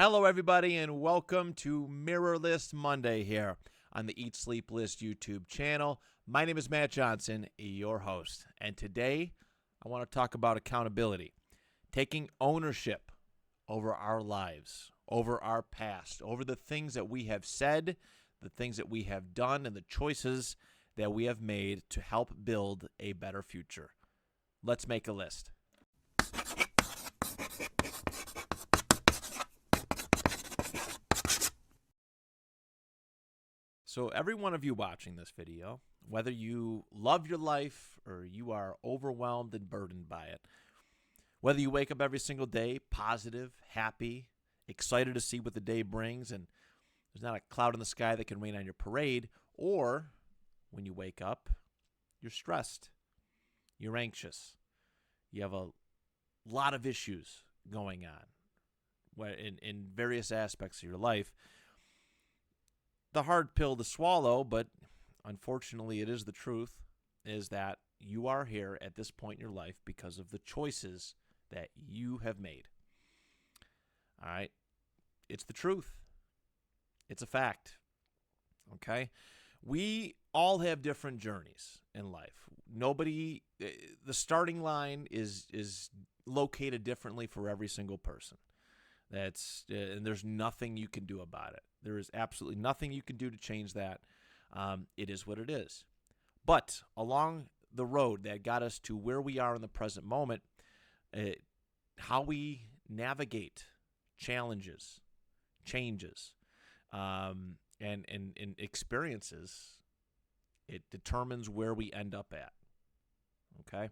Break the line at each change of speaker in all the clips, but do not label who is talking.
Hello, everybody, and welcome to Mirrorless Monday here on the Eat Sleep List YouTube channel. My name is Matt Johnson, your host, and today I want to talk about accountability, taking ownership over our lives, over our past, over the things that we have said, the things that we have done, and the choices that we have made to help build a better future. Let's make a list. So every one of you watching this video, whether you love your life or you are overwhelmed and burdened by it, whether you wake up every single day positive, happy, excited to see what the day brings, and there's not a cloud in the sky that can rain on your parade, or when you wake up, you're stressed, you're anxious, you have a lot of issues going on in various aspects of your life. The hard pill to swallow, but unfortunately it is the truth, is that you are here at this point in your life because of the choices that you have made. All right? It's the truth. It's a fact. Okay? We all have different journeys in life. The starting line is located differently for every single person. And there's nothing you can do about it. There is absolutely nothing you can do to change that. It is what it is. But along the road that got us to where we are in the present moment, how we navigate challenges, changes, and experiences, it determines where we end up at. Okay?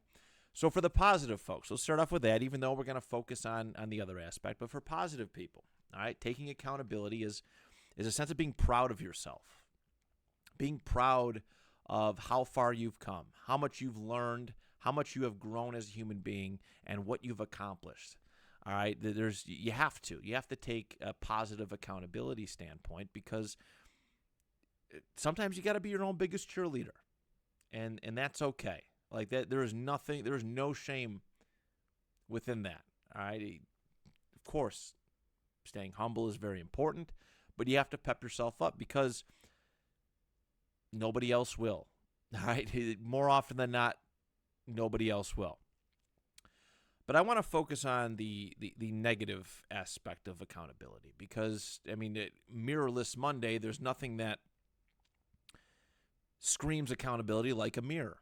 So for the positive folks, let's start off with that, even though we're going to focus on the other aspect. But for positive people, all right, taking accountability is a sense of being proud of yourself, being proud of how far you've come, how much you've learned, how much you have grown as a human being, and what you've accomplished. All right, you have to take a positive accountability standpoint, because sometimes you got to be your own biggest cheerleader, and that's okay. Like that, there is no shame within that. All right. Of course, staying humble is very important, but you have to pep yourself up because nobody else will. All right. More often than not, nobody else will. But I want to focus on the negative aspect of accountability because, Mirrorless Monday, there's nothing that screams accountability like a mirror.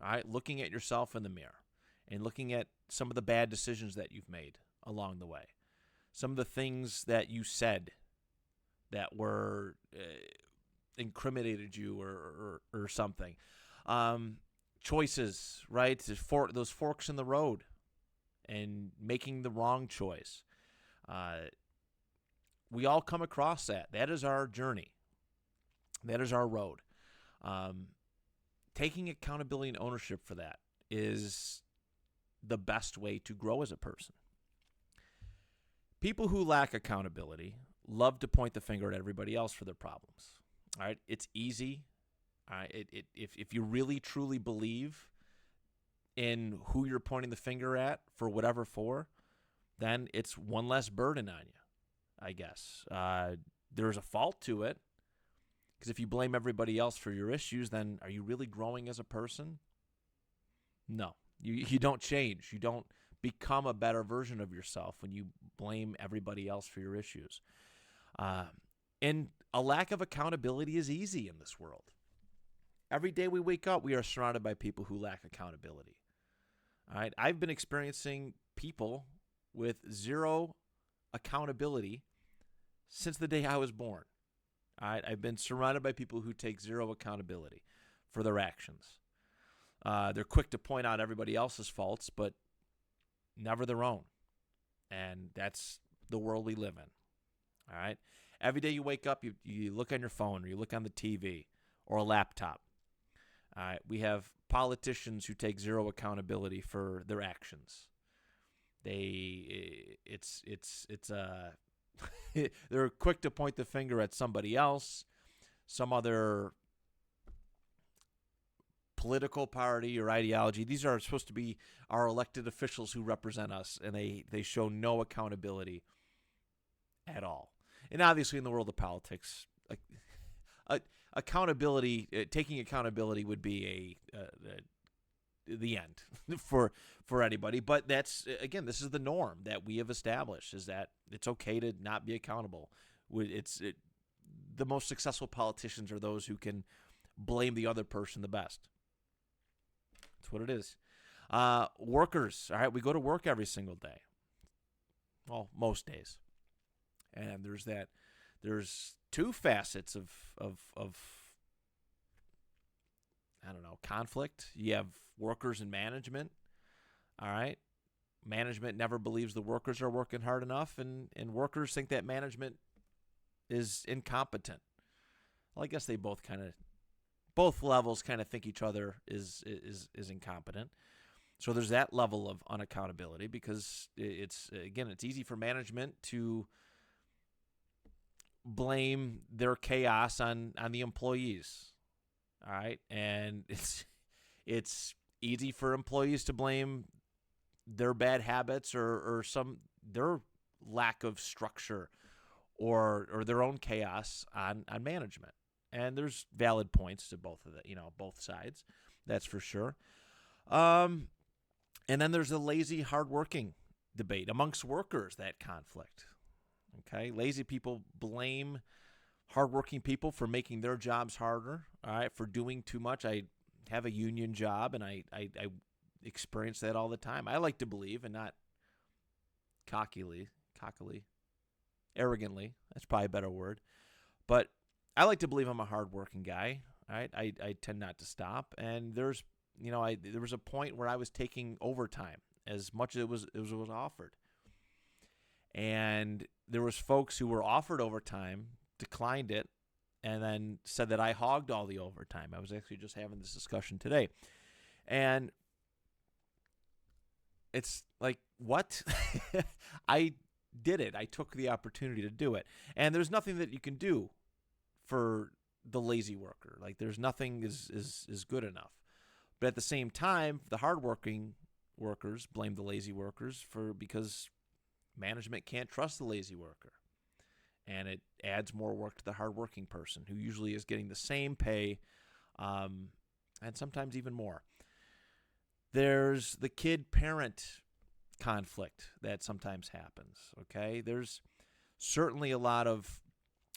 All right, looking at yourself in the mirror and looking at some of the bad decisions that you've made along the way, some of the things that you said that were incriminated you or something, choices, right? Those forks in the road and making the wrong choice. We all come across that. That is our journey. That is our road. Taking accountability and ownership for that is the best way to grow as a person. People who lack accountability love to point the finger at everybody else for their problems. All right, it's easy. If you really truly believe in who you're pointing the finger at for whatever for, then it's one less burden on you, I guess. There's a fault to it. Because if you blame everybody else for your issues, then are you really growing as a person? No. You don't change. You don't become a better version of yourself when you blame everybody else for your issues. And a lack of accountability is easy in this world. Every day we wake up, we are surrounded by people who lack accountability. All right? I've been experiencing people with zero accountability since the day I was born. All right, I've been surrounded by people who take zero accountability for their actions. They're quick to point out everybody else's faults, but never their own. And that's the world we live in. All right? Every day you wake up, you look on your phone or you look on the TV or a laptop. All right? We have politicians who take zero accountability for their actions. They're quick to point the finger at somebody else, some other political party or ideology. These are supposed to be our elected officials who represent us, and they show no accountability at all. And obviously, in the world of politics, like accountability, taking accountability would be the end for anybody. But that's, again, this is the norm that we have established, is that it's okay to not be accountable. The most successful politicians are those who can blame the other person the best. That's what it is. Workers, all right, we go to work every single day. Well, most days. And there's two facets of I don't know, conflict. You have workers and management. All right. Management never believes the workers are working hard enough, and workers think that management is incompetent. Well, I guess they both levels kind of think each other is incompetent. So there's that level of unaccountability, because it's easy for management to blame their chaos on the employees. All right, and it's easy for employees to blame their bad habits or their lack of structure or their own chaos on management. And there's valid points to both of both sides. That's for sure. And then there's the lazy, hardworking debate amongst workers, that conflict. Okay, lazy people blame hardworking people for making their jobs harder, all right, for doing too much. I have a union job, and I experience that all the time. I like to believe, and not cockily, arrogantly, that's probably a better word, but I like to believe I'm a hardworking guy, all right? I tend not to stop, and there was a point where I was taking overtime as much as it was offered. And there was folks who were offered overtime, declined it, and then said that I hogged all the overtime. I was actually just having this discussion today. And it's like, what? I did it. I took the opportunity to do it. And there's nothing that you can do for the lazy worker. Like, there's nothing is good enough. But at the same time, the hardworking workers blame the lazy workers because management can't trust the lazy worker. And it adds more work to the hardworking person, who usually is getting the same pay, and sometimes even more. There's the kid-parent conflict that sometimes happens, okay? There's certainly a lot of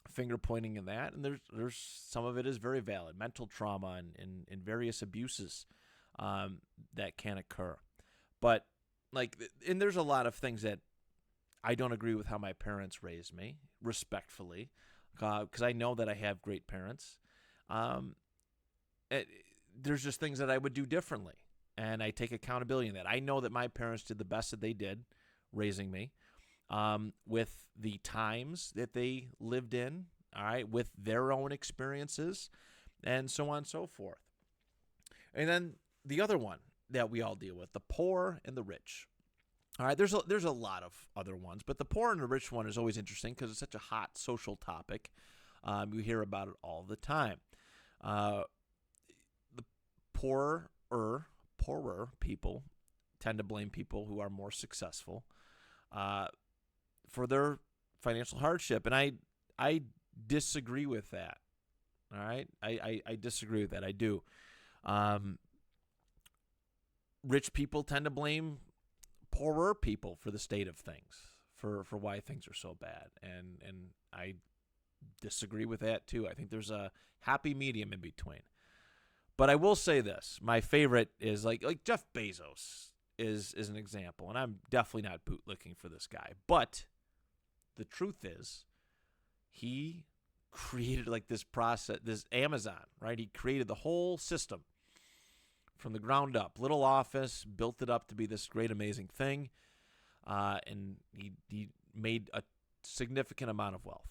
finger-pointing in that, and there's some of it is very valid. Mental trauma and various abuses that can occur. But, and there's a lot of things that I don't agree with how my parents raised me, respectfully, because I know that I have great parents. There's just things that I would do differently, and I take accountability in that. I know that my parents did the best that they did raising me, with the times that they lived in, all right, with their own experiences, and so on and so forth. And then the other one that we all deal with, the poor and the rich. All right, there's a lot of other ones, but the poor and the rich one is always interesting because it's such a hot social topic. You hear about it all the time. The poorer people tend to blame people who are more successful for their financial hardship, and I disagree with that. All right, I disagree with that. I do. Rich people tend to blame poorer people for the state of things, for why things are so bad, and I disagree with that too. I think there's a happy medium in between. But I will say this: my favorite is like Jeff Bezos is an example, and I'm definitely not bootlicking for this guy. But the truth is, he created this process, this Amazon, right? He created the whole system from the ground up. Little office, built it up to be this great, amazing thing, and he made a significant amount of wealth.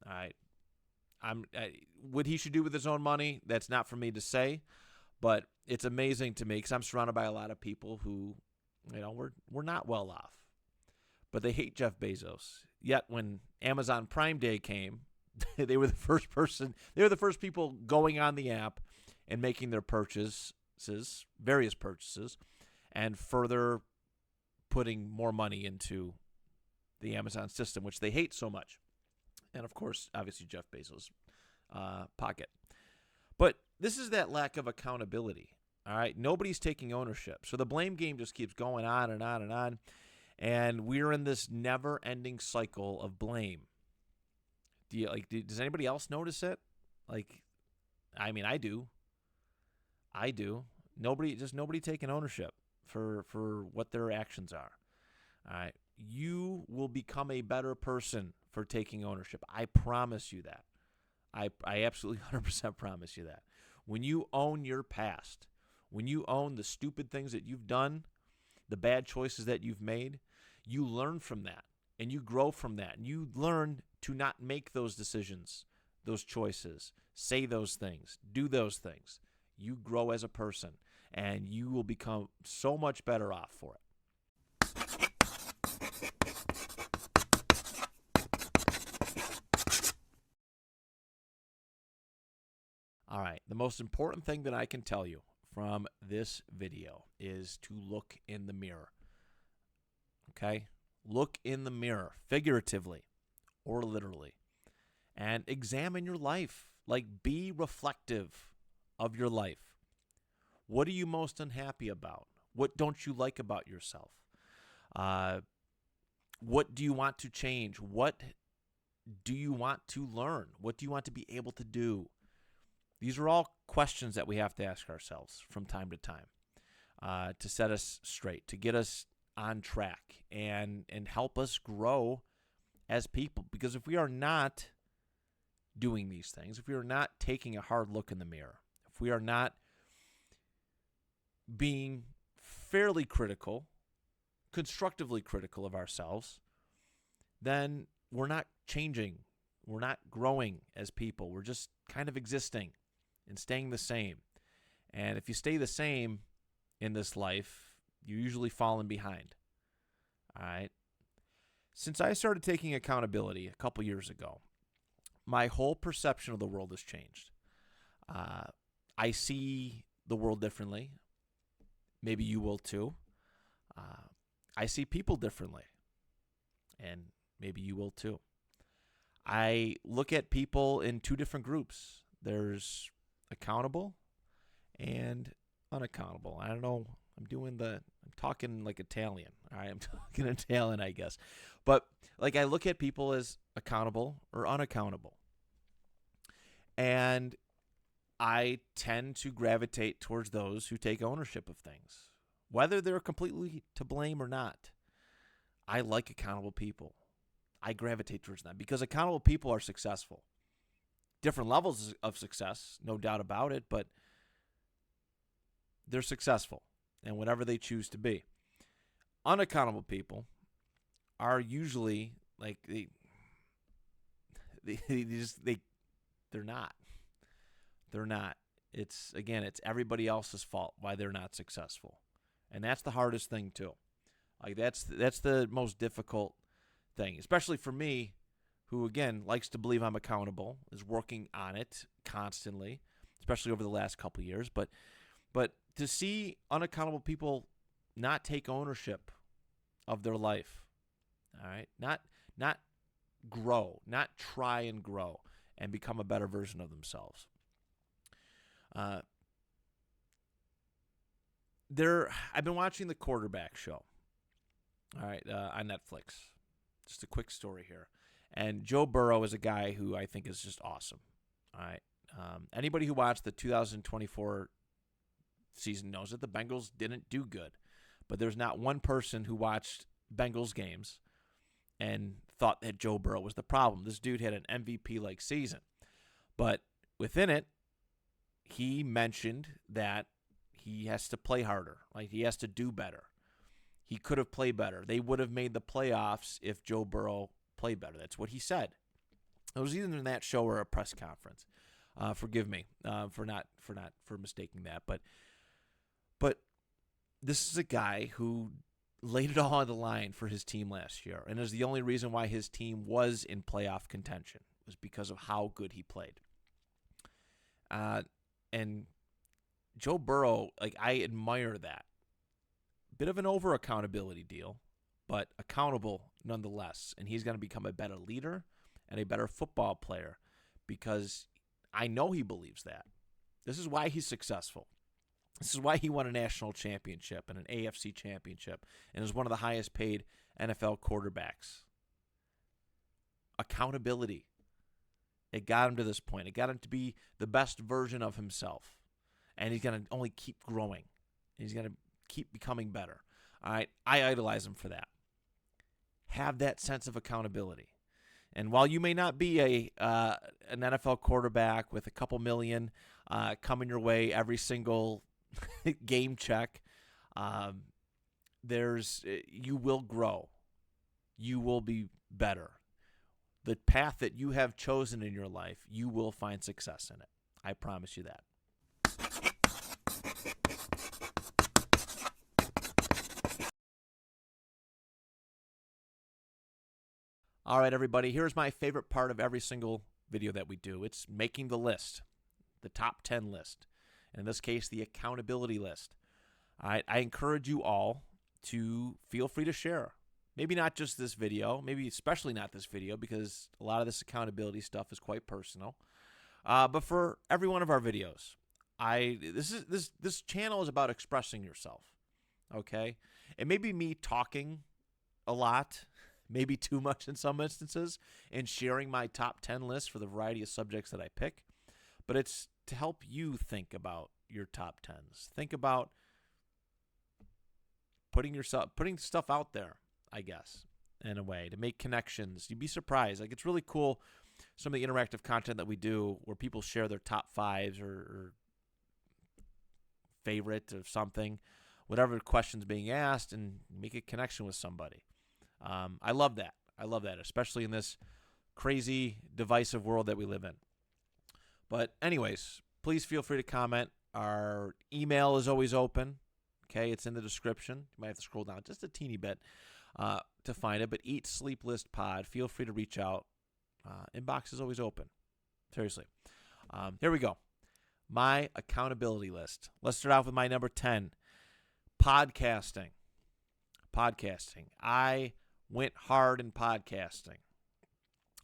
All right, what he should do with his own money, that's not for me to say, but it's amazing to me because I'm surrounded by a lot of people who, we're not well off, but they hate Jeff Bezos. Yet when Amazon Prime Day came, they were the first people going on the app and making their various purchases, and further putting more money into the Amazon system, which they hate so much. And, of course, obviously Jeff Bezos' pocket. But this is that lack of accountability, all right? Nobody's taking ownership. So the blame game just keeps going on and on and on. And we're in this never-ending cycle of blame. Does anybody else notice it? I mean, I do. Nobody taking ownership for what their actions are. All right. You will become a better person for taking ownership. I promise you that. I absolutely 100% promise you that. When you own your past, when you own the stupid things that you've done, the bad choices that you've made, you learn from that and you grow from that. And you learn to not make those decisions, those choices, say those things, do those things. You grow as a person and you will become so much better off for it. All right, the most important thing that I can tell you from this video is to look in the mirror. Okay? Look in the mirror, figuratively or literally, and examine your life. Be reflective of your life. What are you most unhappy about? What don't you like about yourself? What do you want to change? What do you want to learn? What do you want to be able to do? These are all questions that we have to ask ourselves from time to time to set us straight, to get us on track, and help us grow as people. Because if we are not doing these things, if we are not taking a hard look in the mirror, if we are not being fairly critical, constructively critical of ourselves, then we're not changing. We're not growing as people. We're just kind of existing and staying the same. And if you stay the same in this life, you're usually falling behind. All right? Since I started taking accountability a couple years ago, my whole perception of the world has changed. I see the world differently. Maybe you will too. I see people differently. And maybe you will too. I look at people in two different groups. There's accountable and unaccountable. I don't know. I'm talking like Italian. All right, I'm talking Italian, I guess. But I look at people as accountable or unaccountable. And I tend to gravitate towards those who take ownership of things, whether they're completely to blame or not. I like accountable people. I gravitate towards them because accountable people are successful. Different levels of success, no doubt about it, but they're successful in whatever they choose to be. Unaccountable people are usually they're not. They're not. It's everybody else's fault why they're not successful. And that's the hardest thing too. That's the most difficult thing, especially for me, who again likes to believe I'm accountable, is working on it constantly, especially over the last couple of years. But to see unaccountable people not take ownership of their life, all right, not grow, not try and grow and become a better version of themselves. I've been watching The Quarterback Show, all right, on Netflix. Just a quick story here. And Joe Burrow is a guy who I think is just awesome. All right. Anybody who watched the 2024 season knows that the Bengals didn't do good. But there's not one person who watched Bengals games and thought that Joe Burrow was the problem. This dude had an MVP-like season. But within it, he mentioned that he has to play harder. He has to do better. He could have played better. They would have made the playoffs if Joe Burrow played better. That's what he said. It was either in that show or a press conference. Forgive me for mistaking that. But this is a guy who laid it all on the line for his team last year, and is the only reason why his team was in playoff contention was because of how good he played. And Joe Burrow, I admire that. Bit of an over-accountability deal, but accountable nonetheless. And he's going to become a better leader and a better football player because I know he believes that. This is why he's successful. This is why he won a national championship and an AFC championship and is one of the highest paid NFL quarterbacks. Accountability. It got him to this point. It got him to be the best version of himself. And he's going to only keep growing. He's going to keep becoming better. All right, I idolize him for that. Have that sense of accountability. And while you may not be an NFL quarterback with a couple million coming your way every single game check, you will grow. You will be better. The path that you have chosen in your life, you will find success in it. I promise you that. All right, everybody, here's my favorite part of every single video that we do. It's making the list, the top 10 list. In this case, the accountability list. All right, I encourage you all to feel free to share. Maybe not just this video, maybe especially not this video, because a lot of this accountability stuff is quite personal. But for every one of our videos, this channel is about expressing yourself. Okay, it may be me talking a lot, maybe too much in some instances, and sharing my top 10 list for the variety of subjects that I pick. But it's to help you think about your top 10s. Think about putting stuff out there, I guess, in a way, to make connections. You'd be surprised. Like, it's really cool, some of the interactive content that we do where people share their top fives or favorite of something, whatever question's being asked, and make a connection with somebody. I love that. I love that, especially in this crazy, divisive world that we live in. But anyways, please feel free to comment. Our email is always open. Okay, it's in the description. You might have to scroll down just a teeny bit to find it. But Eat, Sleep, List Pod. Feel free to reach out. Inbox is always open. Seriously. Here we go. My accountability list. Let's start off with my number 10. Podcasting. I went hard in podcasting.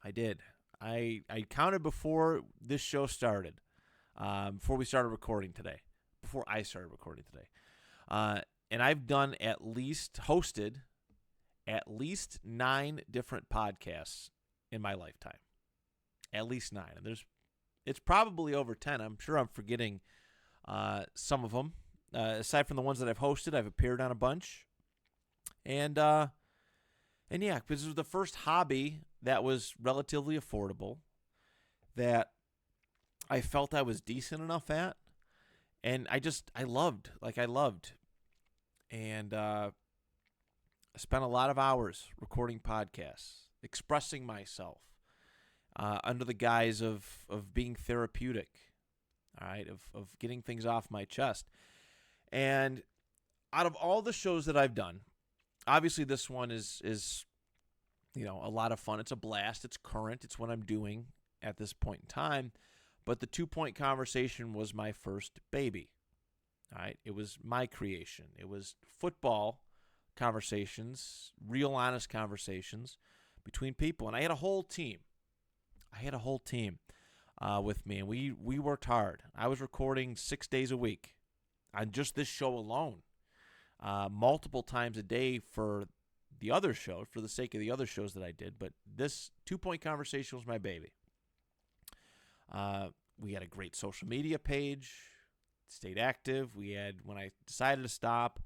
I did. I counted before this show started, before we started recording today, before I started recording today. And I've hosted at least 9 different podcasts in my lifetime. At least 9. And it's probably over 10. I'm sure I'm forgetting some of them. Aside from the ones that I've hosted, I've appeared on a bunch. And yeah, this was the first hobby that was relatively affordable, that I felt I was decent enough at, and I loved. And I spent a lot of hours recording podcasts, expressing myself under the guise of being therapeutic, all right, of getting things off my chest. And out of all the shows that I've done, obviously this one is a lot of fun. It's a blast. It's current. It's what I'm doing at this point in time. But the 2 Point Conversation was my first baby. All right. It was my creation. It was football conversations, real honest conversations between people. And I had a whole team. With me, and we worked hard. I was recording 6 days a week on just this show alone, multiple times a day for the other show, for the sake of the other shows that I did. But this 2 Point Conversation was my baby. We had a great social media page, stayed active. When I decided to stop,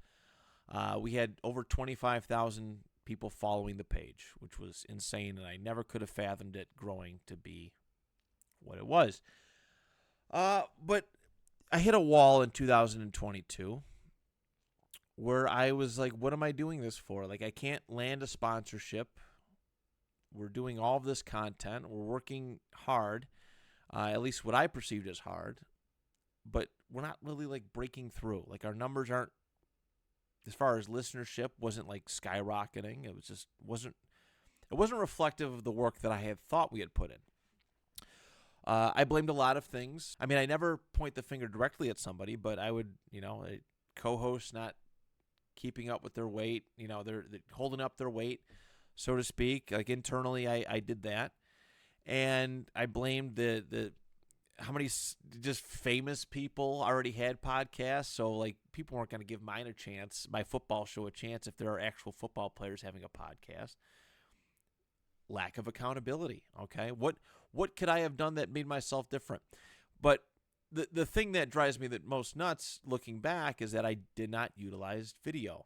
we had over 25,000 people following the page, which was insane, and I never could have fathomed it growing to be what it was. But I hit a wall in 2022 where I was like, what am I doing this for? Like, I can't land a sponsorship. We're doing all of this content. We're working hard, at least what I perceived as hard, but we're not really like breaking through. Like, our numbers aren't, as far as listenership, wasn't like skyrocketing. It wasn't reflective of the work that I had thought we had put in. I blamed a lot of things. I mean, I never point the finger directly at somebody, but I would, a co-host not keeping up with their weight. They're holding up their weight, so to speak. Like internally, I did that, and I blamed the how many just famous people already had podcasts. So like people weren't going to give mine a chance, my football show a chance, if there are actual football players having a podcast. Lack of accountability. Okay, what could I have done that made myself different? But the thing that drives me the most nuts looking back is that I did not utilize video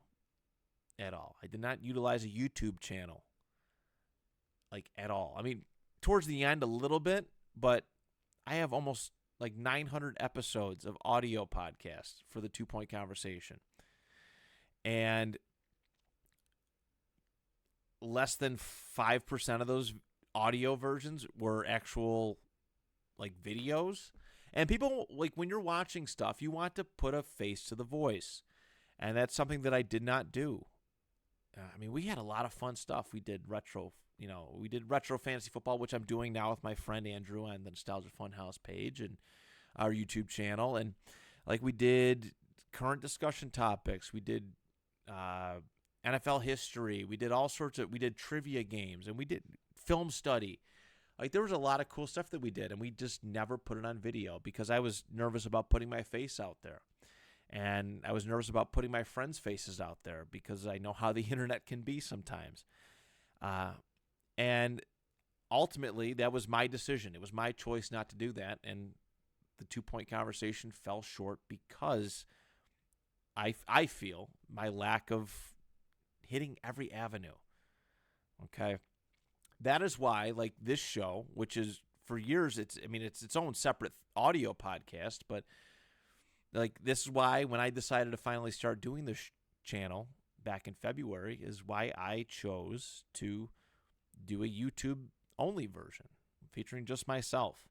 at all. I did not utilize a YouTube channel like at all. I mean, towards the end a little bit, but I have almost like 900 episodes of audio podcasts for the 2-Point Conversation. And less than 5% of those audio versions were actual like videos. And people, like when you're watching stuff, you want to put a face to the voice. And that's something that I did not do. I mean, we had a lot of fun stuff. We did retro fantasy football, which I'm doing now with my friend Andrew on the Nostalgia Funhouse page and our YouTube channel. And like we did current discussion topics. We did NFL history. We did we did trivia games, and we did film study. Like there was a lot of cool stuff that we did, and we just never put it on video because I was nervous about putting my face out there. And I was nervous about putting my friends' faces out there because I know how the internet can be sometimes. And ultimately, that was my decision. It was my choice not to do that. And the 2-Point Conversation fell short because I feel my lack of hitting every avenue. Okay. That is why, like this show, which is for years, it's its own separate audio podcast, but like this is why when I decided to finally start doing this channel back in February is why I chose to do a YouTube only version featuring just myself,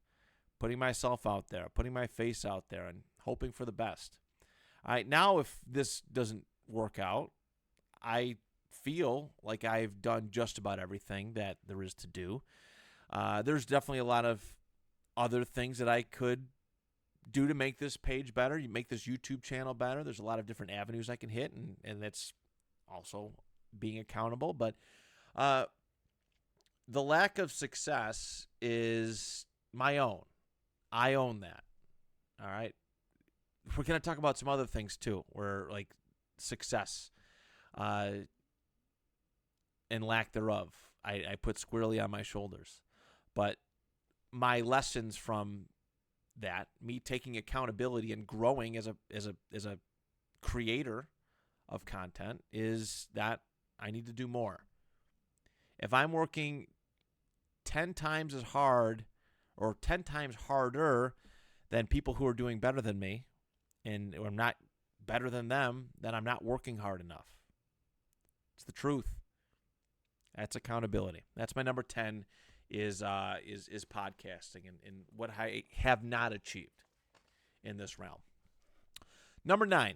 putting myself out there, putting my face out there, and hoping for the best. All right, now if this doesn't work out, I feel like I've done just about everything that there is to do. There's definitely a lot of other things that I could do to make this page better, you make this YouTube channel better. There's a lot of different avenues I can hit, and that's also being accountable. But the lack of success is my own. I own that. All right. We're going to talk about some other things too, where like success and lack thereof, I put squarely on my shoulders. But my lessons from that, me taking accountability and growing as a creator of content, is that I need to do more. If I'm working 10 times as hard or 10 times harder than people who are doing better than me, and I'm not better than them, then I'm not working hard enough. It's the truth. That's accountability. That's my number 10 is podcasting and what I have not achieved in this realm. Number 9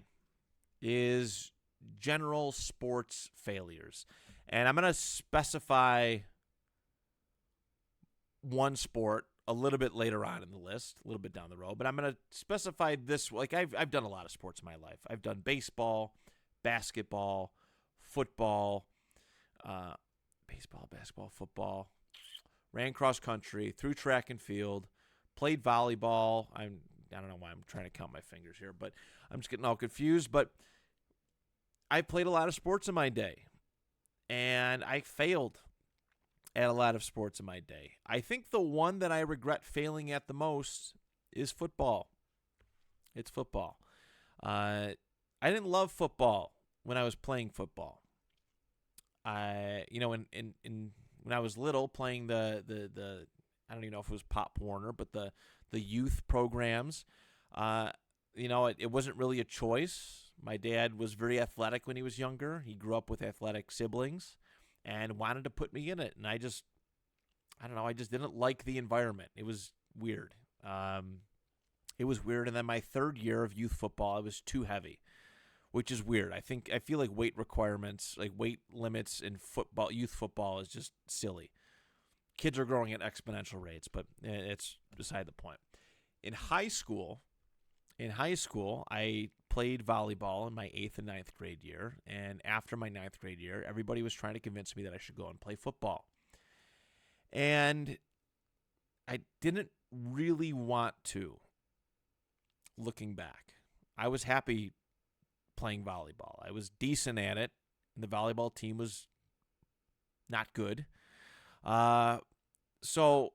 is general sports failures. And I'm going to specify one sport a little bit later on in the list, a little bit down the road, but I'm going to specify this. Like I've done a lot of sports in my life. I've done baseball, basketball, football, football, ran cross country, threw track and field, played volleyball. I don't know why I'm trying to count my fingers here, but I'm just getting all confused. But I played a lot of sports in my day, and I failed at a lot of sports in my day. I think the one that I regret failing at the most is football. It's football. I didn't love football when I was playing football. When I was little, playing the I don't even know if it was Pop Warner, but the youth programs, it wasn't really a choice. My dad was very athletic when he was younger. He grew up with athletic siblings and wanted to put me in it. And I just didn't like the environment. It was weird. And then my third year of youth football, it was too heavy, which is weird. I feel like weight requirements, like weight limits in football, youth football, is just silly. Kids are growing at exponential rates, but it's beside the point. In high school, I played volleyball in my 8th and ninth grade year, and after my ninth grade year, everybody was trying to convince me that I should go and play football. And I didn't really want to, looking back. I was happy playing volleyball. I was decent at it, and the volleyball team was not good. So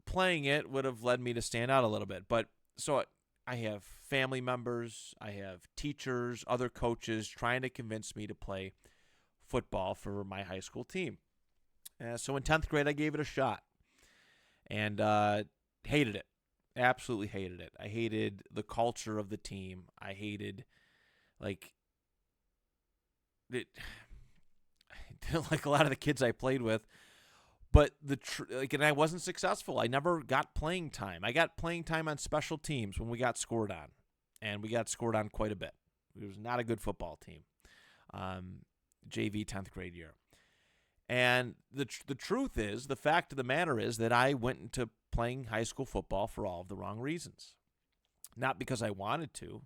playing it would have led me to stand out a little bit. But so I have family members, I have teachers, other coaches trying to convince me to play football for my high school team. So in 10th grade, I gave it a shot and hated it. Absolutely hated it. I hated the culture of the team. I hated, like, it. I didn't like a lot of the kids I played with. But and I wasn't successful. I never got playing time. I got playing time on special teams when we got scored on, and we got scored on quite a bit. It was not a good football team. JV 10th grade year. And the truth is, the fact of the matter is that I went into playing high school football for all of the wrong reasons. Not because I wanted to,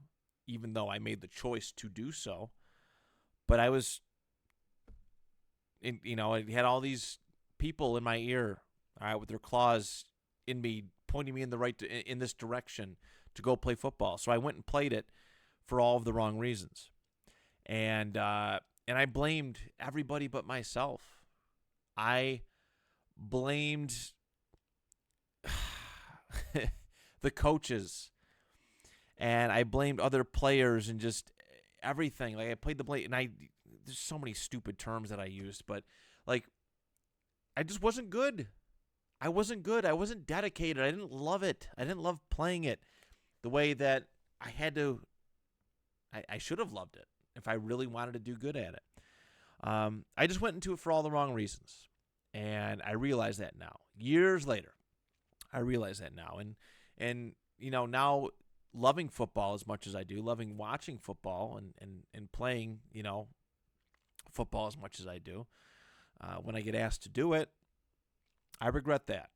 even though I made the choice to do so, but I was, I had all these people in my ear, all right, with their claws in me, pointing me in this direction to go play football. So I went and played it for all of the wrong reasons, and I blamed everybody but myself. I blamed the coaches, and I blamed other players, and just everything. Like, I played the blame, and there's so many stupid terms that I used, but like, I just wasn't good. I wasn't good. I wasn't dedicated. I didn't love it. I didn't love playing it the way that I had to. I should have loved it if I really wanted to do good at it. I just went into it for all the wrong reasons, and I realize that now. Years later, I realize that now, and now loving football as much as I do, loving watching football and playing football as much as I do. When I get asked to do it, I regret that.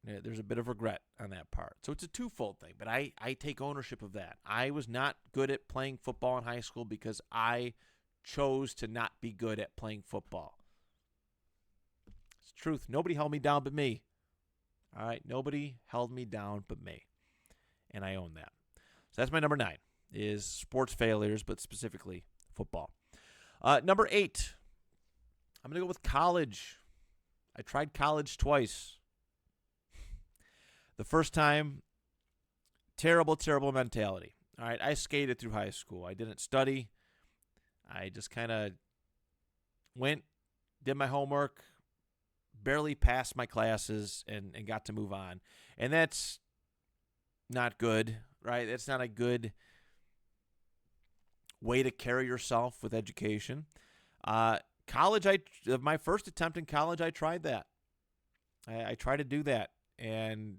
There's a bit of regret on that part. So it's a twofold thing, but I take ownership of that. I was not good at playing football in high school because I chose to not be good at playing football. It's the truth. Nobody held me down but me. All right? Nobody held me down but me. And I own that. So that's my number 9, is sports failures, but specifically football. Number 8. I'm going to go with college. I tried college twice. The first time, terrible, terrible mentality. All right, I skated through high school. I didn't study. I just kind of went, did my homework, barely passed my classes, and got to move on. And that's not good, right? That's not a good way to carry yourself with education. College, my first attempt in college, I tried that. I tried to do that, and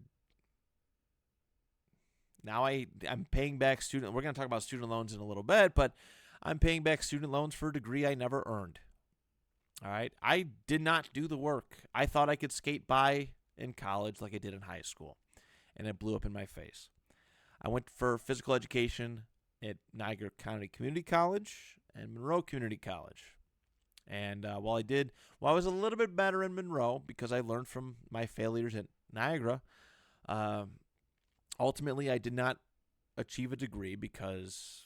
now I'm paying back student. We're going to talk about student loans in a little bit, but I'm paying back student loans for a degree I never earned. All right, I did not do the work. I thought I could skate by in college like I did in high school, and it blew up in my face. I went for physical education at Niagara County Community College and Monroe Community College. And while I was a little bit better in Monroe because I learned from my failures at Niagara, ultimately I did not achieve a degree because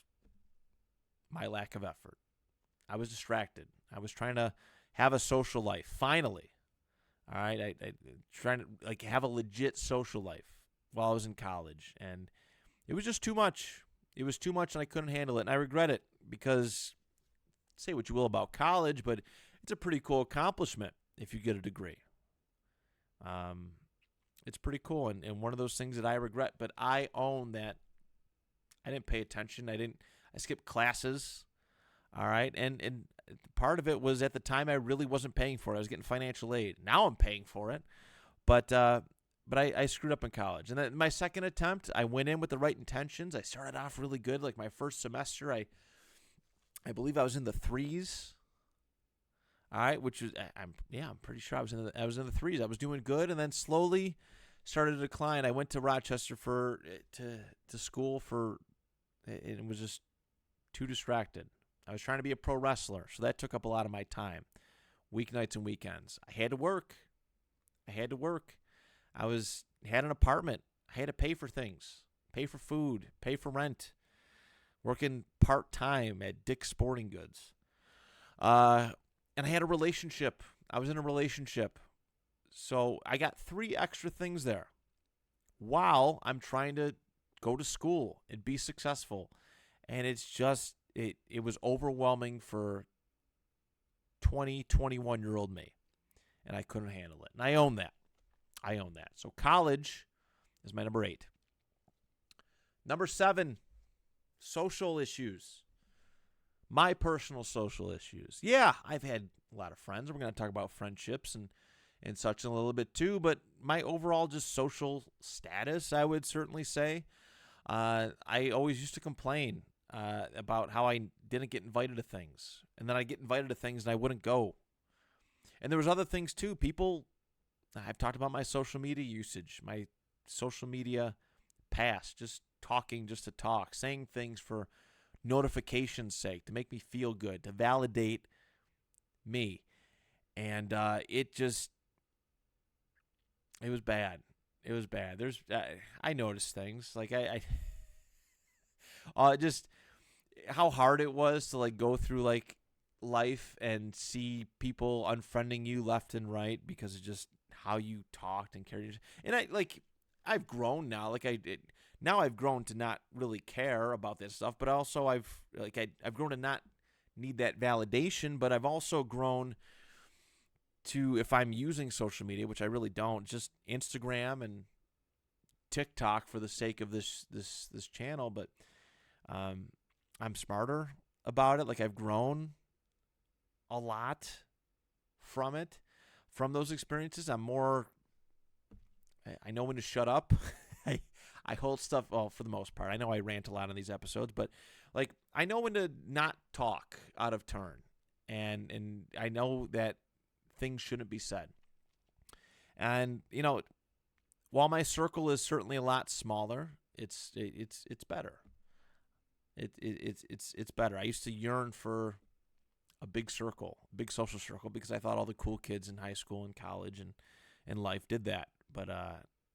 my lack of effort. I was distracted. I was trying to have a social life, finally. All right, I trying to have a legit social life while I was in college, and it was just too much. It was too much, and I couldn't handle it, and I regret it because, say what you will about college, but it's a pretty cool accomplishment if you get a degree. It's pretty cool, and one of those things that I regret, but I own that I didn't pay attention. I skipped classes, all right, and part of it was at the time I really wasn't paying for it. I was getting financial aid. Now I'm paying for it, but I screwed up in college. And then my second attempt, I went in with the right intentions. I started off really good. Like my first semester, I believe I was in the 3s. All right, which was I'm pretty sure I was in the 3s. I was doing good, and then slowly started to decline. I went to Rochester to school for, and it was just too distracted. I was trying to be a pro wrestler, so that took up a lot of my time, weeknights and weekends. I had to work. Had an apartment. I had to pay for things, pay for food, pay for rent, working part-time at Dick's Sporting Goods. And I had a relationship. I was in a relationship. So I got 3 extra things there while I'm trying to go to school and be successful. And it's just, it was overwhelming for 20, 21-year-old me. And I couldn't handle it. And I own that. So college is my number 8. Number 7, social issues. My personal social issues. Yeah, I've had a lot of friends. We're going to talk about friendships and such in a little bit too. But my overall just social status, I would certainly say. I always used to complain about how I didn't get invited to things. And then I'd get invited to things and I wouldn't go. And there was other things too. I've talked about my social media usage, my social media past, just talking just to talk, saying things for notification's sake, to make me feel good, to validate me. And it was bad. I noticed things like just how hard it was to like go through like life and see people unfriending you left and right because of just how you talked and carried yourself. And I've grown now. Now I've grown to not really care about this stuff, but also I've grown to not need that validation, but I've also grown to, if I'm using social media, which I really don't, just Instagram and TikTok for the sake of this channel, but I'm smarter about it. Like I've grown a lot from it, from those experiences. I know when to shut up. I hold stuff, well, for the most part. I know I rant a lot on these episodes, but like I know when to not talk out of turn. And I know that things shouldn't be said. And, while my circle is certainly a lot smaller, it's better. It's better. I used to yearn for a big circle, big social circle, because I thought all the cool kids in high school and college and life did that. But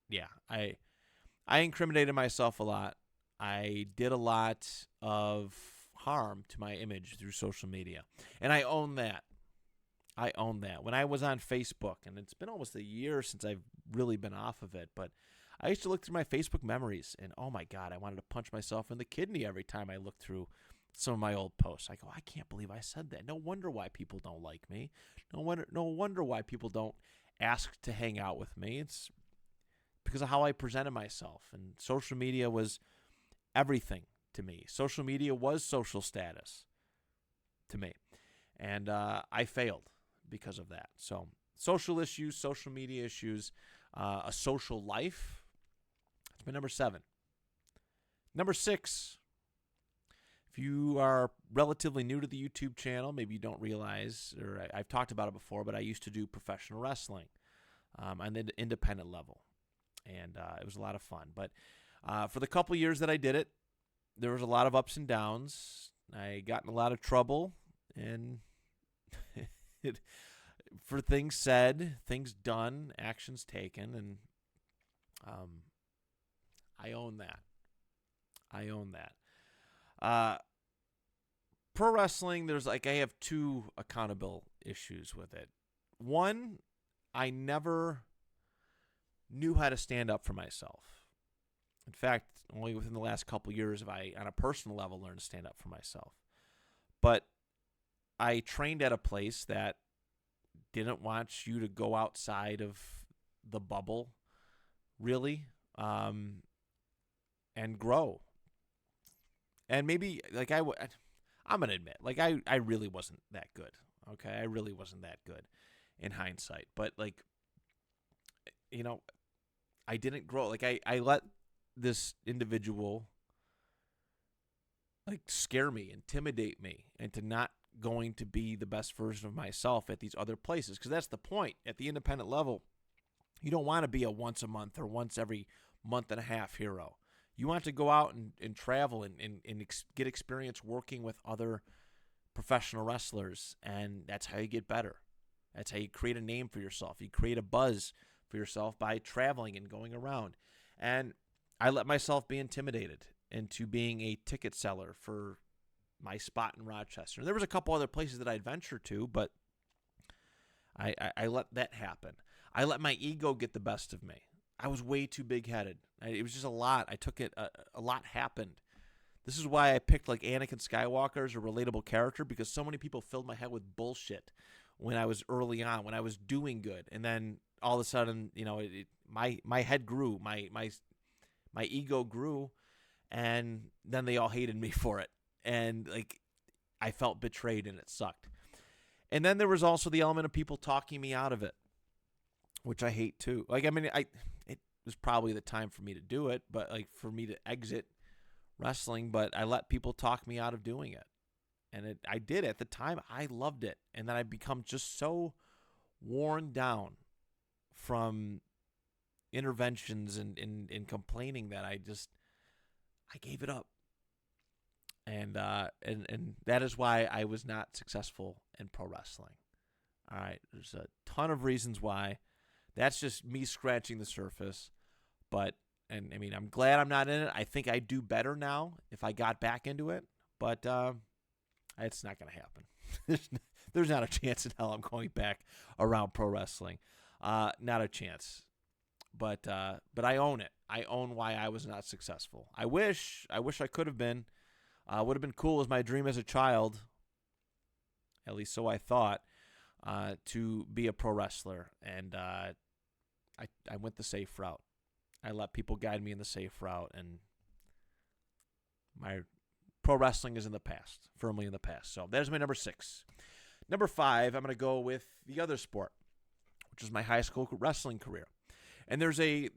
yeah, I incriminated myself a lot. I did a lot of harm to my image through social media, and I own that. When I was on Facebook, and it's been almost a year since I've really been off of it, but I used to look through my Facebook memories, and oh my God, I wanted to punch myself in the kidney every time I looked through some of my old posts. I go, I can't believe I said that. No wonder why people don't like me. No wonder why people don't ask to hang out with me. It's because of how I presented myself, and social media was everything to me. Social media was social status to me, and I failed because of that. So social issues, social media issues, a social life. That's my number 7. Number 6, if you are relatively new to the YouTube channel, maybe you don't realize, or I've talked about it before, but I used to do professional wrestling on the independent level, and it was a lot of fun. But for the couple years that I did it, there was a lot of ups and downs. I got in a lot of trouble, and for things said, things done, actions taken, and I own that. Pro wrestling, I have 2 accountable issues with it. One, I never knew how to stand up for myself. In fact, only within the last couple years have I, on a personal level, learned to stand up for myself. But I trained at a place that didn't want you to go outside of the bubble, really, and grow. And maybe, I'm going to admit, I really wasn't that good, okay? I really wasn't that good in hindsight. But, I didn't grow. I let this individual, scare me, intimidate me, into not going to be the best version of myself at these other places. Because that's the point. At the independent level, you don't want to be a once a month or once every month and a half hero. You want to go out and travel and get experience working with other professional wrestlers, and that's how you get better. That's how you create a name for yourself. You create a buzz for yourself by traveling and going around. And I let myself be intimidated into being a ticket seller for my spot in Rochester. And there was a couple other places that I'd venture to, but I let that happen. I let my ego get the best of me. I was way too big-headed. It was just a lot. I took it. A lot happened. This is why I picked like Anakin Skywalker as a relatable character, because so many people filled my head with bullshit when I was early on, when I was doing good, and then all of a sudden, my head grew, my ego grew, and then they all hated me for it, and like I felt betrayed, and it sucked. And then there was also the element of people talking me out of it, which I hate too. Like, I mean, it was probably the time for me to do it, but like for me to exit wrestling, but I let people talk me out of doing it. And I did at the time. I loved it. And then I become just so worn down from interventions and complaining that I gave it up. And that is why I was not successful in pro wrestling. All right, there's a ton of reasons why. That's just me scratching the surface. But, and I mean, I'm glad I'm not in it. I think I'd do better now if I got back into it. But it's not going to happen. There's not a chance in hell I'm going back around pro wrestling. Not a chance. But I own it. I own why I was not successful. I wish I could have been. Would have been cool as my dream as a child, at least so I thought, to be a pro wrestler. And I went the safe route. I let people guide me in the safe route, and my pro wrestling is in the past, firmly in the past. So that is my number 6. Number 5, I'm going to go with the other sport, which is my high school wrestling career. And there's a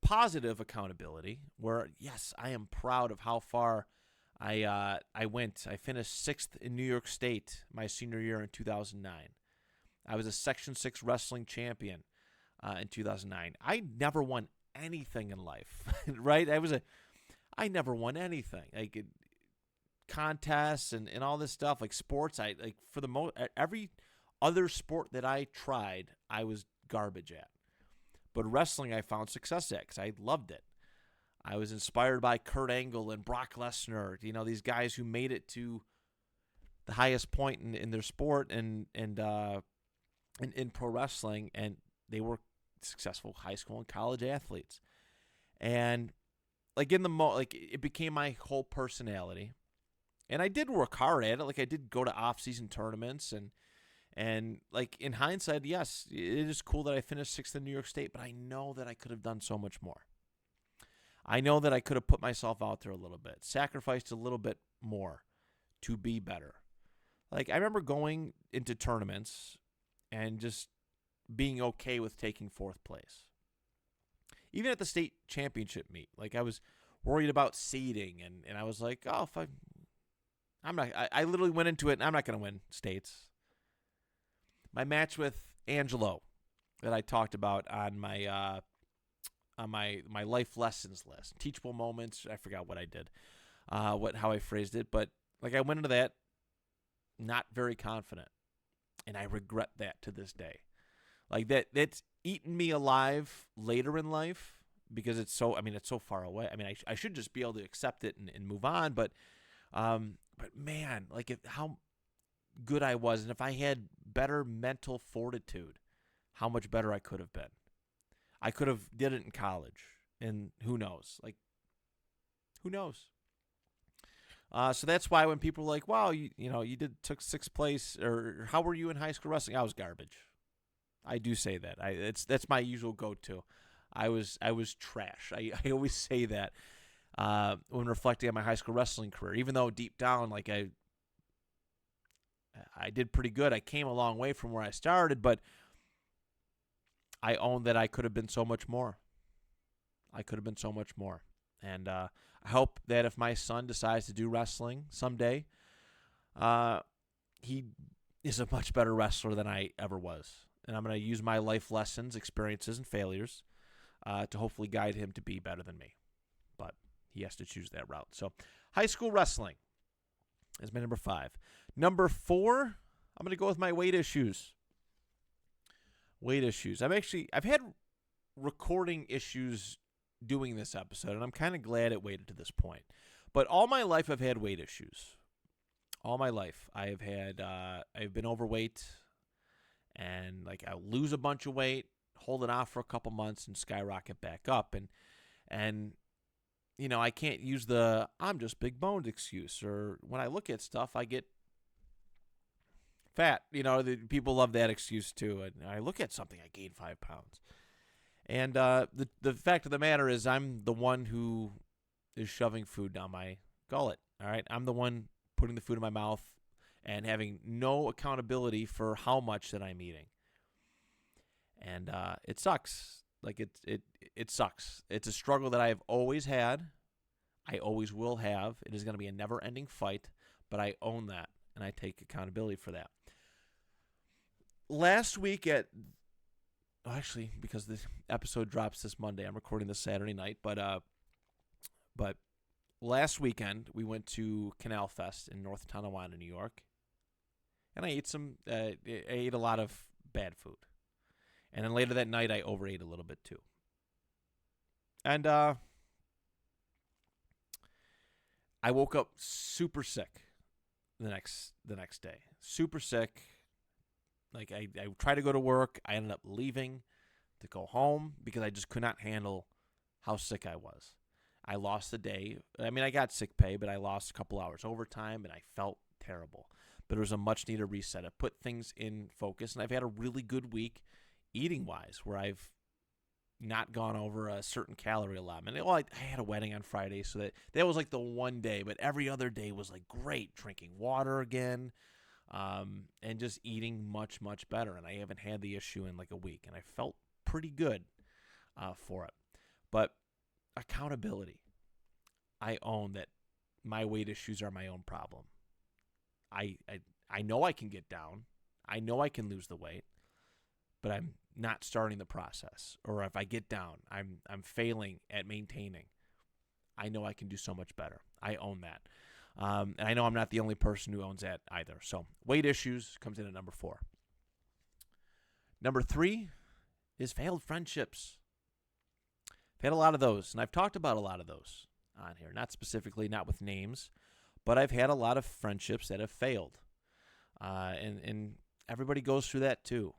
positive accountability where, yes, I am proud of how far I went. I finished 6th in New York State my senior year in 2009. I was a Section 6 wrestling champion in 2009. I never won anything in life, right? I never won anything. Like contests and all this stuff, like sports. For the most, every other sport that I tried, I was garbage at. But wrestling, I found success at because I loved it. I was inspired by Kurt Angle and Brock Lesnar, these guys who made it to the highest point in their sport and in pro wrestling, and they were successful high school and college athletes. And like it became my whole personality. And I did work hard at it. Like I did go to off-season tournaments and like in hindsight, yes, it is cool that I finished 6th in New York State, but I know that I could have done so much more. I know that I could have put myself out there a little bit, sacrificed a little bit more to be better. Like I remember going into tournaments and just being okay with taking 4th place. Even at the state championship meet, like I was worried about seeding, and I was like, oh, if I literally went into it, and I'm not going to win states. My match with Angelo that I talked about on my life lessons list, teachable moments. I forgot what I did, how I phrased it, but like I went into that not very confident, and I regret that to this day. Like that's eaten me alive later in life because it's so far away. I mean, I should just be able to accept it and move on, but man, like how good I was, and if I had better mental fortitude, how much better I could have been. I could have did it in college, and who knows? Like, who knows? So that's why when people are like, "Wow, you took 6th place," or "How were you in high school wrestling?" I was garbage. I do say that. That's my usual go-to. I was trash. I always say that when reflecting on my high school wrestling career, even though deep down, like I did pretty good. I came a long way from where I started, but I own that I could have been so much more. I could have been so much more. And I hope that if my son decides to do wrestling someday, he is a much better wrestler than I ever was. And I'm going to use my life lessons, experiences, and failures to hopefully guide him to be better than me. But he has to choose that route. So high school wrestling is my number 5. Number 4, I'm going to go with my weight issues. Weight issues. I've had recording issues doing this episode, and I'm kind of glad it waited to this point. But all my life I've had weight issues. All my life I've been overweight, and like I'll lose a bunch of weight, hold it off for a couple months, and skyrocket back up. And you know, I can't use the I'm just big boned excuse, or when I look at stuff I get fat. You know, people love that excuse too. And I look at something, I gain 5 pounds. And the fact of the matter is I'm the one who is shoving food down my gullet. All right, I'm the one putting the food in my mouth and having no accountability for how much that I'm eating. And it sucks. Like it sucks. It's a struggle that I've always had. I always will have. It is going to be a never-ending fight, but I own that and I take accountability for that. Last week actually, because the episode drops this Monday, I'm recording this Saturday night, but last weekend we went to Canal Fest in North Tonawanda, New York, and I ate a lot of bad food. And then later that night I overate a little bit too. And I woke up super sick the next day. Super sick. Like I tried to go to work. I ended up leaving to go home because I just could not handle how sick I was. I lost the day. I mean, I got sick pay, but I lost a couple hours overtime, and I felt terrible. But it was a much-needed reset. It put things in focus, and I've had a really good week eating-wise where I've not gone over a certain calorie allotment. Well, I had a wedding on Friday, so that was like the one day, but every other day was like great. Drinking water again. And just eating much, much better. And I haven't had the issue in like a week. And I felt pretty good for it. But accountability. I own that my weight issues are my own problem. I know I can get down. I know I can lose the weight. But I'm not starting the process. Or if I get down, I'm failing at maintaining. I know I can do so much better. I own that. And I know I'm not the only person who owns that either. So weight issues comes in at number 4. Number 3 is failed friendships. I've had a lot of those, and I've talked about a lot of those on here. Not specifically, not with names, but I've had a lot of friendships that have failed. And everybody goes through that too.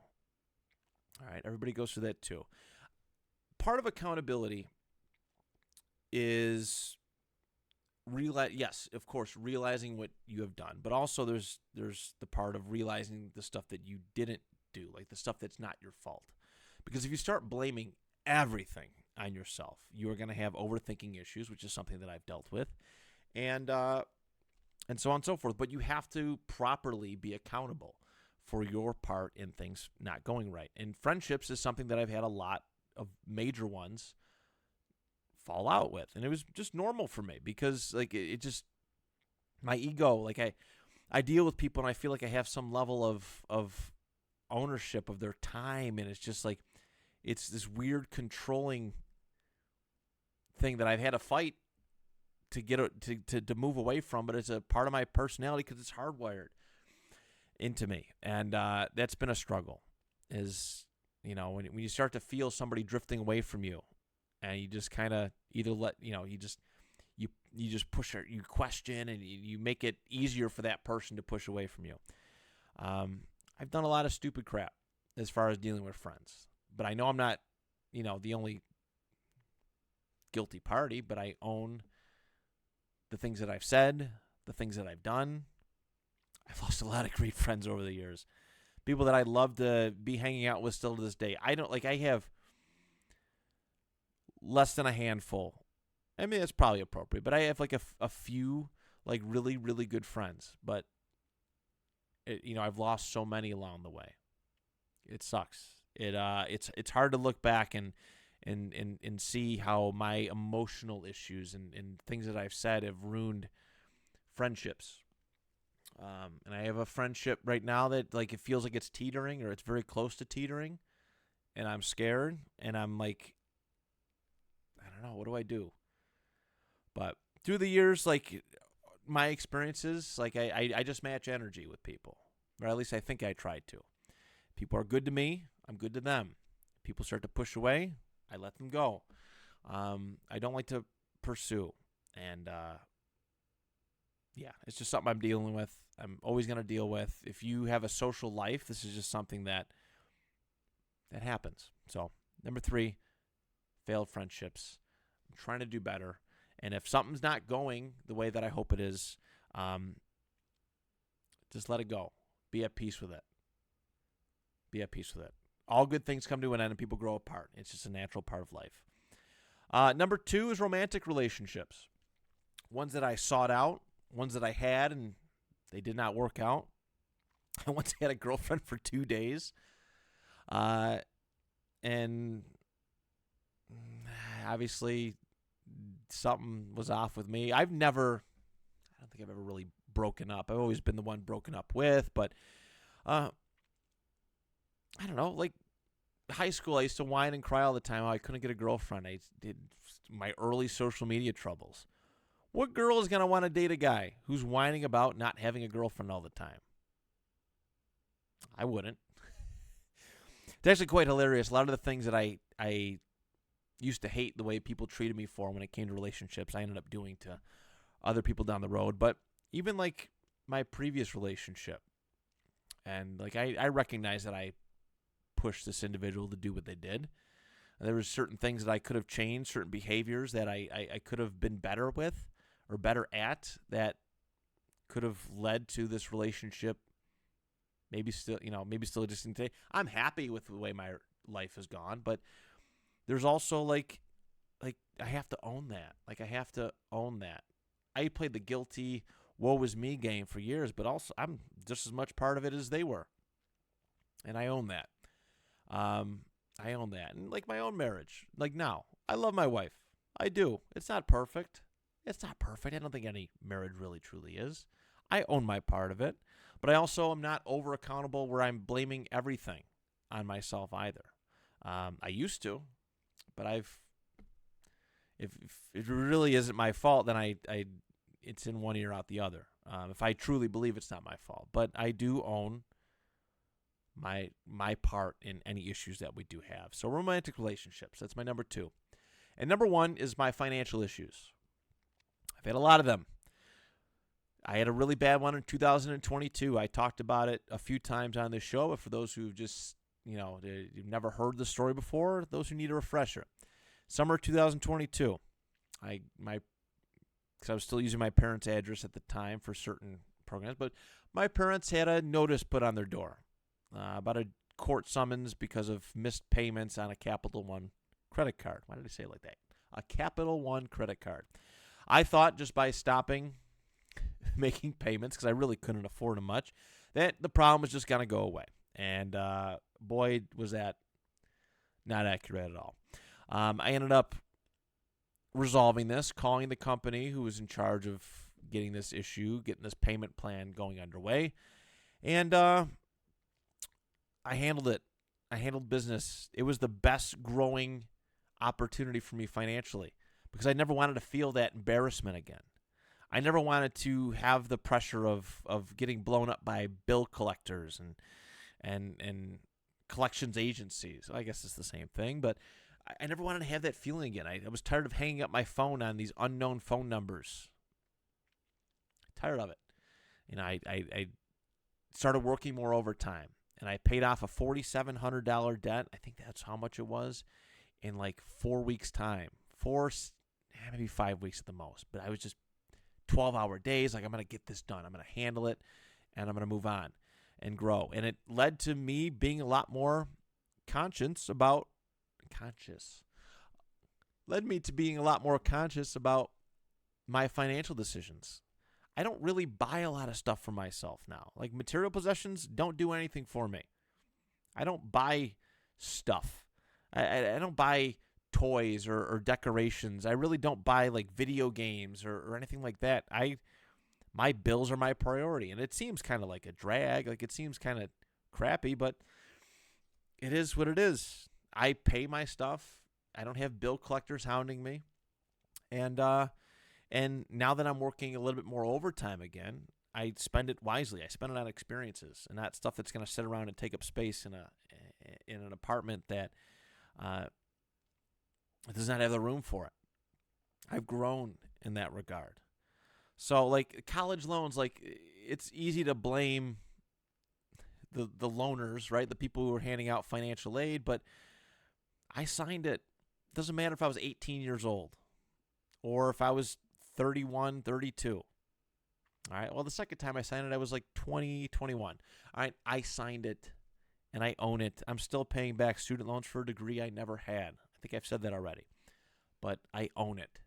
All right, everybody goes through that too. Part of accountability is yes, of course, realizing what you have done, but also there's the part of realizing the stuff that you didn't do, like the stuff that's not your fault. Because if you start blaming everything on yourself, you are going to have overthinking issues, which is something that I've dealt with, and so on and so forth. But you have to properly be accountable for your part in things not going right. And friendships is something that I've had a lot of major ones fall out with, and it was just normal for me because like it just my ego, like I deal with people and I feel like I have some level of ownership of their time, and it's just like it's this weird controlling thing that I've had to fight to get to move away from, but it's a part of my personality because it's hardwired into me, and that's been a struggle. Is when you start to feel somebody drifting away from you. And you just kind of either you just push her, you question, and you make it easier for that person to push away from you. I've done a lot of stupid crap as far as dealing with friends, but I know I'm not, the only guilty party. But I own the things that I've said, the things that I've done. I've lost a lot of great friends over the years, people that I love to be hanging out with still to this day. I have less than a handful. I mean, that's probably appropriate, but I have like a few like really, really good friends. But I've lost so many along the way. It sucks. It's hard to look back and see how my emotional issues and things that I've said have ruined friendships. And I have a friendship right now that like it feels like it's teetering, or it's very close to teetering, and I'm scared, and I'm like, I don't know, what do I do? But through the years, like my experiences, like I just match energy with people, or at least I think I tried to. People are good to me, I'm good to them. People start to push away, I let them go. I don't like to pursue, and yeah, it's just something I'm dealing with. I'm always going to deal with. If you have a social life, this is just something that happens. So, number 3, failed friendships. I'm trying to do better. And if something's not going the way that I hope it is, just let it go. Be at peace with it. Be at peace with it. All good things come to an end and people grow apart. It's just a natural part of life. Number 2 is romantic relationships. Ones that I sought out, ones that I had and they did not work out. I once had a girlfriend for 2 days. And obviously something was off with me. I don't think I've ever really broken up. I've always been the one broken up with, but I don't know, like high school, I used to whine and cry all the time how I couldn't get a girlfriend. I did my early social media troubles. What girl is going to want to date a guy who's whining about not having a girlfriend all the time? I wouldn't. It's actually quite hilarious. A lot of the things that I used to hate the way people treated me for when it came to relationships, I ended up doing to other people down the road. But even like my previous relationship, and like I recognize that I pushed this individual to do what they did. And there were certain things that I could have changed, certain behaviors that I could have been better with or better at that could have led to this relationship maybe still existing today. I'm happy with the way my life has gone, but there's also like I have to own that. Like I have to own that. I played the guilty woe is me game for years, but also I'm just as much part of it as they were. And I own that. I own that. And like my own marriage, like now, I love my wife. I do. It's not perfect. I don't think any marriage really truly is. I own my part of it, but I also am not over accountable where I'm blaming everything on myself either. I used to, but if it really isn't my fault, then it's in one ear out the other. If I truly believe it's not my fault, but I do own my part in any issues that we do have. So romantic relationships, that's my number 2. And number 1 is my financial issues. I've had a lot of them. I had a really bad one in 2022. I talked about it a few times on this show, but for those who've just, you've never heard the story before, those who need a refresher. Summer 2022, because I was still using my parents' address at the time for certain programs, but my parents had a notice put on their door about a court summons because of missed payments on a Capital One credit card. Why did I say it like that? A Capital One credit card. I thought just by stopping making payments, because I really couldn't afford them much, that the problem was just going to go away. And boy, was that not accurate at all. I ended up resolving this, calling the company who was in charge of getting this payment plan going underway. And I handled it. I handled business. It was the best growing opportunity for me financially because I never wanted to feel that embarrassment again. I never wanted to have the pressure of getting blown up by bill collectors and collections agencies. I guess it's the same thing, but I never wanted to have that feeling again. I was tired of hanging up my phone on these unknown phone numbers. Tired of it. I started working more overtime, and I paid off a $4,700 debt. I think that's how much it was in like 4 weeks' time. Maybe 5 weeks at the most. But I was just 12-hour days. Like, I'm going to get this done. I'm going to handle it, and I'm going to move on and grow. And it led to me being a lot more conscious about my financial decisions. I don't really buy a lot of stuff for myself now. Like, material possessions don't do anything for me. I don't buy stuff. I don't buy toys or decorations. I really don't buy like video games or anything like that. My bills are my priority, and it seems kind of like a drag. Like, it seems kind of crappy, but it is what it is. I pay my stuff. I don't have bill collectors hounding me, and And now that I'm working a little bit more overtime again, I spend it wisely. I spend it on experiences and not stuff that's going to sit around and take up space in an apartment that does not have the room for it. I've grown in that regard. So, like college loans, like it's easy to blame the loaners, right? The people who are handing out financial aid, but I signed it. Doesn't matter if I was 18 years old or if I was 31, 32. All right. Well, the second time I signed it, I was like 20, 21. All right. I signed it and I own it. I'm still paying back student loans for a degree I never had. I think I've said that already, but I own it.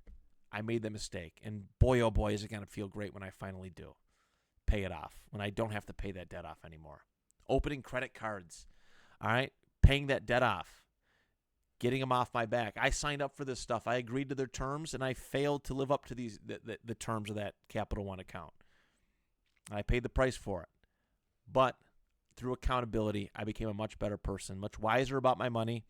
I made the mistake. And boy, oh boy, is it going to feel great when I finally do pay it off, when I don't have to pay that debt off anymore. Opening credit cards. All right. Paying that debt off. Getting them off my back. I signed up for this stuff. I agreed to their terms, and I failed to live up to the terms of that Capital One account. I paid the price for it. But through accountability, I became a much better person, much wiser about my money,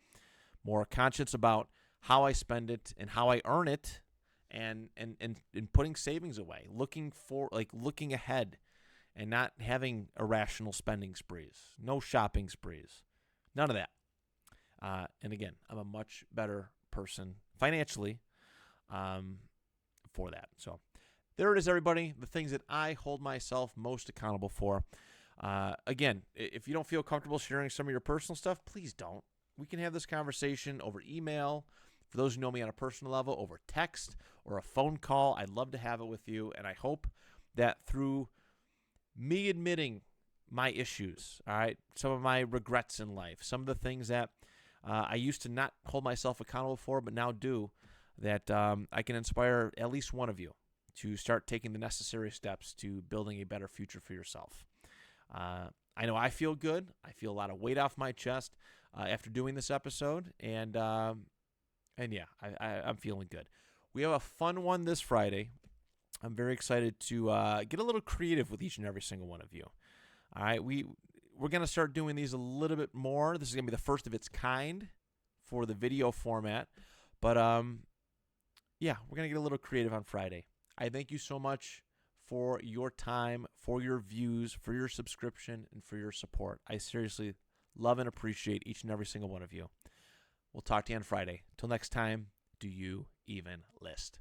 more conscious about how I spend it and how I earn it, and putting savings away, looking ahead, and not having irrational spending sprees, no shopping sprees, none of that. And again, I'm a much better person financially for that. So there it is, everybody. The things that I hold myself most accountable for. Again, if you don't feel comfortable sharing some of your personal stuff, please don't. We can have this conversation over email. For those who know me on a personal level, over text or a phone call. I'd love to have it with you. And I hope that through me admitting my issues, all right, some of my regrets in life, some of the things that I used to not hold myself accountable for, but now do, that I can inspire at least one of you to start taking the necessary steps to building a better future for yourself. I know I feel good. I feel a lot of weight off my chest after doing this episode, and yeah, I'm feeling good. We have a fun one this Friday. I'm very excited to get a little creative with each and every single one of you. All right, we're going to start doing these a little bit more. This is going to be the first of its kind for the video format. But, yeah, we're going to get a little creative on Friday. I thank you so much for your time, for your views, for your subscription, and for your support. I seriously love and appreciate each and every single one of you. We'll talk to you on Friday. Till next time, do you even list?